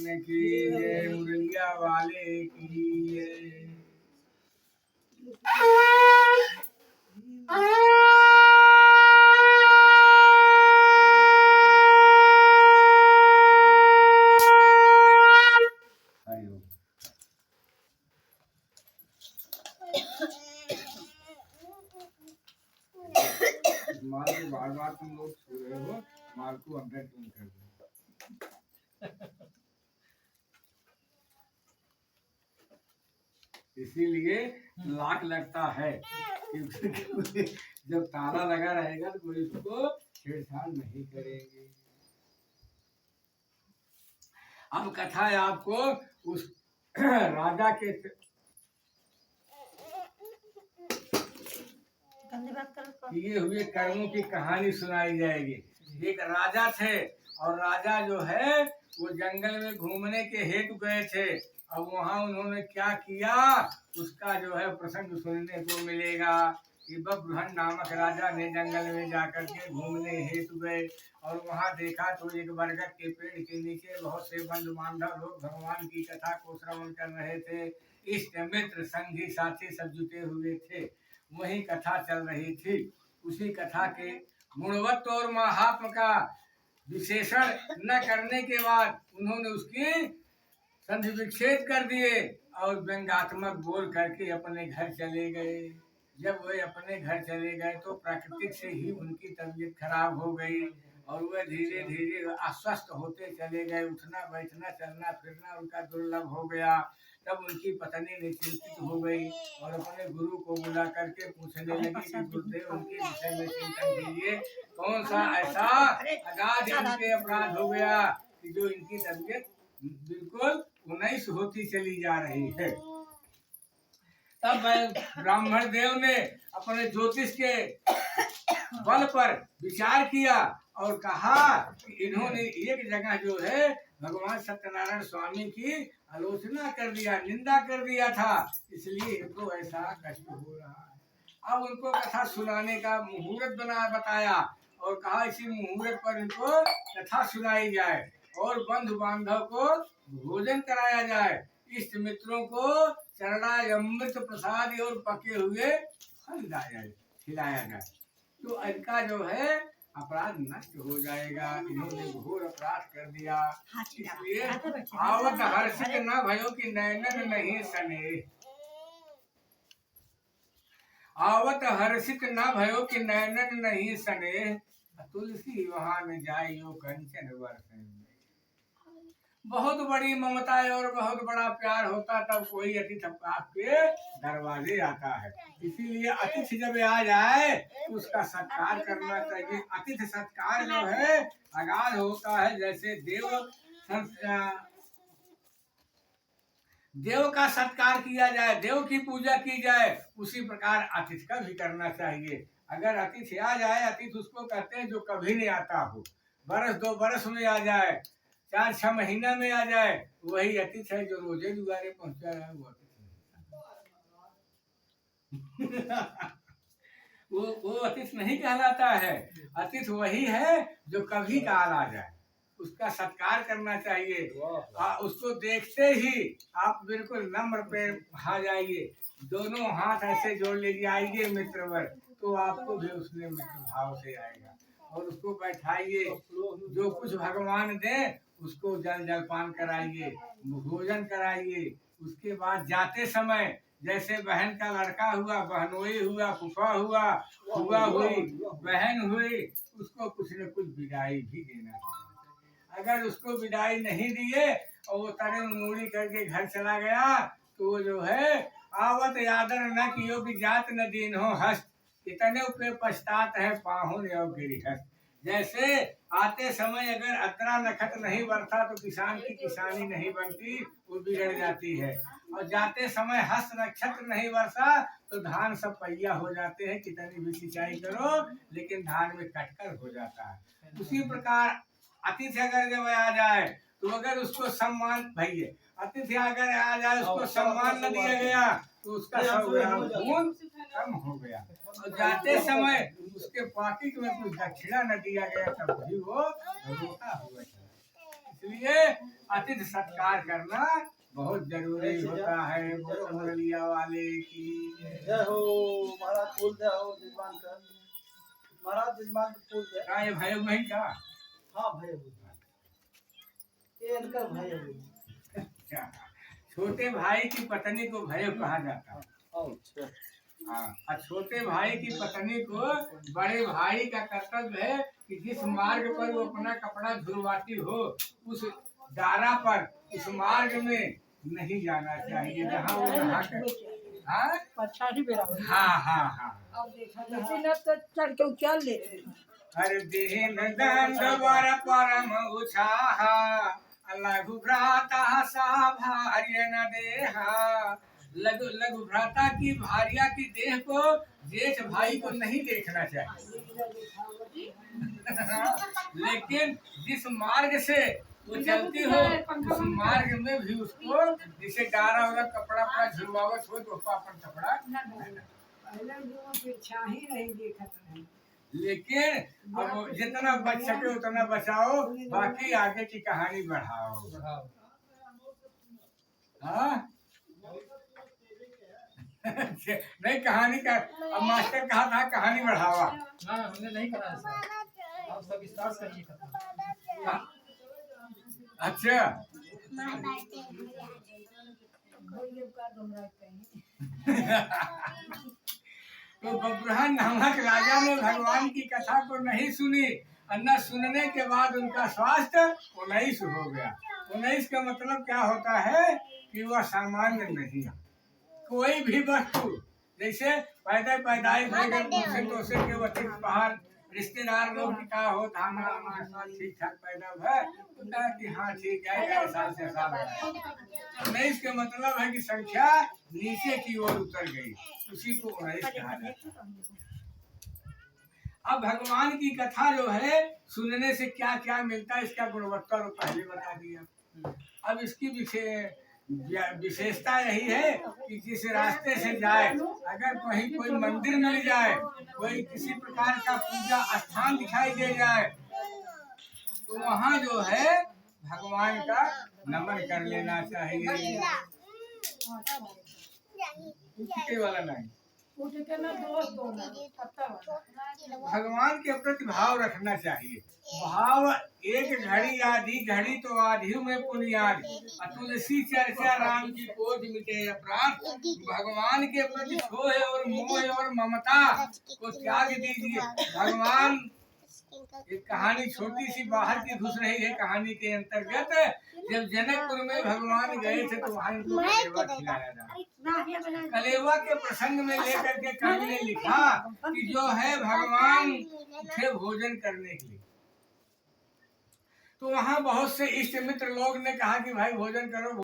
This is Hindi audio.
भगवान की जय, मुरलिया वाले की जय। माल को बार बार तुम लोग छू रहे हो, माल को अंदर क्यों कर दो। इसीलिए लाख लगता है कि जब ताला लगा रहेगा तो कोई उसको छेड़छाड़ नहीं करेंगे। अब कथा है आपको उस राजा के किए हुए कर्मों की कहानी सुनाई जाएगी। एक राजा थे और राजा जो है वो जंगल में घूमने के हेतु गए थे। अब वहाँ उन्होंने क्या किया उसका जो है प्रसंग सुनने को मिलेगा कि बब्रहन नामक राजा ने जंगल में जाकर के घूमने हेतु गए और वहाँ देखा तो एक बरगद के पेड़ के नीचे बहुत से बंधु बांधव लोग भगवान की कथा को श्रवण कर रहे थे। इष्ट मित्र संगी साथी सब जुटे हुए थे। वही कथा चल रही थी। उसी कथा के गुणवत्ता और महात्म का विशेषण न करने के बाद उन्होंने उसकी संधि विच्छेद कर दिए और व्यंग्यात्मक बोल करके अपने घर चले गए। जब वे अपने घर चले गए तो प्राकृतिक से ही उनकी तबीयत खराब हो गई और वह धीरे धीरे अस्वस्थ होते चले गए। उठना बैठना चलना फिरना उनका दुर्लभ हो गया। तब उनकी पत्नी ने चिंतित हो गई और अपने गुरु को बुला करके पूछने लगी कि गुरुदेव उनके विषय में चिंतन कीजिए, कौन सा ऐसा अगाध इनके अपराध हो गया कि जो इनकी तबीयत बिल्कुल 19 होती चली जा रही है। तब ब्राह्मण देव ने अपने ज्योतिष के बल पर विचार किया और कहा कि इन्होंने एक जगह जो है भगवान सत्यनारायण स्वामी की आलोचना कर दिया, निंदा कर दिया था, इसलिए इनको ऐसा कष्ट हो रहा है। अब उनको कथा सुनाने का मुहूर्त बताया और कहा इसी मुहूर्त पर इनको कथा सुनाई जाए और बंधु बांधव को भोजन कराया जाए, इष्ट मित्रों को चरणाय अमृत प्रसाद और पके हुए फल खिलाया जाए तो इनका जो है अपराध नष्ट हो जाएगा। इन्होंने घोर अपराध कर दिया, इसलिए आवत हर्षित न भयो कि नैनन नहीं सने। आवत हर्षित न भयो कि नैनन नहीं सने, तुलसी वहां न जाइयो कंचन वर्षन। बहुत बड़ी ममता और बहुत बड़ा प्यार होता तब कोई अतिथि आपके दरवाजे आता है। इसीलिए अतिथि जब आ जाए तो उसका सत्कार करना चाहिए। अतिथि सत्कार जो है अगाध होता है। जैसे देव का सत्कार किया जाए, देव की पूजा की जाए, उसी प्रकार अतिथि का भी करना चाहिए। अगर अतिथि आ जाए, अतिथि उसको कहते हैं जो कभी नहीं आता हो, बरस 2 बरस में आ जाए, 4-6 महीना में आ जाए, वही अतिथि है। जो रोजे दुआरे पहुंचा है वो वो अतिथि नहीं कहलाता है। अतिथि वही है जो कभी काल आ जाए, उसका सत्कार करना चाहिए। उसको देखते ही आप बिल्कुल नम्र पे आ जाइए, दोनों हाथ ऐसे जोड़ लीजिए, आइए मित्रवर, तो आपको भी उसने मित्र भाव से आएगा। और उसको बैठाइए, जो कुछ भगवान दे उसको जल जलपान कराइए, भोजन कराइए। उसके बाद जाते समय जैसे बहन का लड़का हुआ, बहनोई हुआ, फूफा हुआ, फुआ हुई, बहन हुई, उसको कुछ न कुछ विदाई भी देना चाहिए। अगर उसको विदाई नहीं दिए और वो तरे मूड़ी करके घर चला गया तो वो जो है आवत यादर न कियो कि जात न दीन हो हस्त, इतने पे पछतात है पाहुन और गिरिहस्त। जैसे आते समय अगर अतरा नखत नहीं बरता तो किसान की किसानी नहीं बनती, वो बिगड़ जाती है। और जाते समय हस्त नक्षत्र नहीं बरसा तो धान सब पहिया हो जाते हैं, कितनी भी सिंचाई करो लेकिन धान में कटकर हो जाता है। उसी प्रकार अतिथि अगर जब आ जाए तो अगर उसको सम्मान, भैया अतिथि अगर आ जाए उसको सम्मान न दिया गया तो उसका गुण कम हो गया। और जाते समय उसके पॉकेट में कुछ दक्षिणा न दिया गया तब भी वो रोता हुआ। इसलिए अतिथि सत्कार करना बहुत जरूरी होता है। बोलो मुरलिया वाले की जय हो महाराज। फूल दे हो जजमान का महाराज, जजमान का फूल दे। क्या ये भाई नहीं क्या? हाँ भाई, ये इनका भाई है। क्या छोटे भाई की पत्नी को भय कहा जाता है। अच्छा। हाँ, और छोटे भाई की पत्नी को बड़े भाई का कर्तव्य है कि जिस मार्ग पर वो अपना कपड़ा धुलवाती हो उस दारा पर, उस मार्ग में नहीं जाना चाहिए जहाँ वो नहा कर। हाँ हाँ हाँ हाँ। तो चढ़ के उछाल लेते। हर दिन दंड वर परम उछाहा, लघु भ्राता सा भार्य न देहा। लघु लघु भ्राता की भार्या की देह को जेठ भाई को नहीं देखना चाहिए। लेकिन जिस मार्ग से वो चलती हो उस मार्ग में भी उसको जिसे डारा होगा कपड़ा पड़ा झुलवावत हो तो अपन कपड़ा। ही नहीं देखत है। लेकिन अब जितना बच सके उतना बचाओ, बाकी आगे की कहानी बढ़ाओ। हाँ नहीं कहानी का अब मास्टर कहा था कहानी बढ़ावा। हाँ, हमने नहीं करा ऐसा। आप सब विस्तार से करिए कथा। हाँ, अच्छा तो बब्रहन नामक राजा ने भगवान की कथा को नहीं सुनी और न सुनने के बाद उनका स्वास्थ्य 19 हो गया। 19 का मतलब क्या होता है कि वह सामान्य नहीं है। कोई भी वस्तु जैसे पैदाइश के अतिरिक्त बाहर रिश्तेदार लोग की का हो हमारा ठीक ठाक पैदा है कि हाँ ठीक है साल से साल है। 19 का मतलब है कि संख्या नीचे की ओर उतर गई, उसी को 19 कहा जाता है। अब भगवान की कथा जो है सुनने से क्या क्या मिलता है इसका गुणवत्ता तो पहले बता दिया। अब इसकी विशेषता यही है कि जिस रास्ते से जाए अगर कहीं कोई मंदिर मिल जाए, कोई किसी प्रकार का पूजा स्थान दिखाई दे जाए तो वहाँ जो है भगवान का नमन कर लेना चाहिए। वाला नहीं, भगवान के प्रति भाव रखना चाहिए। भाव एक घड़ी आधी घड़ी तो आधी में पुनियाद, तुलसी चर्चा राम की कोज मिटे अपराध। भगवान के प्रति छोह और मोह और ममता को त्याग दीजिए। भगवान एक कहानी छोटी सी बाहर की घुस रही है कहानी के अंतर्गत। जब जनकपुर में भगवान गए थे तो वहाँ इनको कलेवा खिलाया था। कलेवा के प्रसंग में लेकर के कवि ने लिखा कि जो है भगवान थे भोजन करने के लिए, तो वहाँ बहुत से इष्ट मित्र लोग ने कहा कि भाई भोजन करो।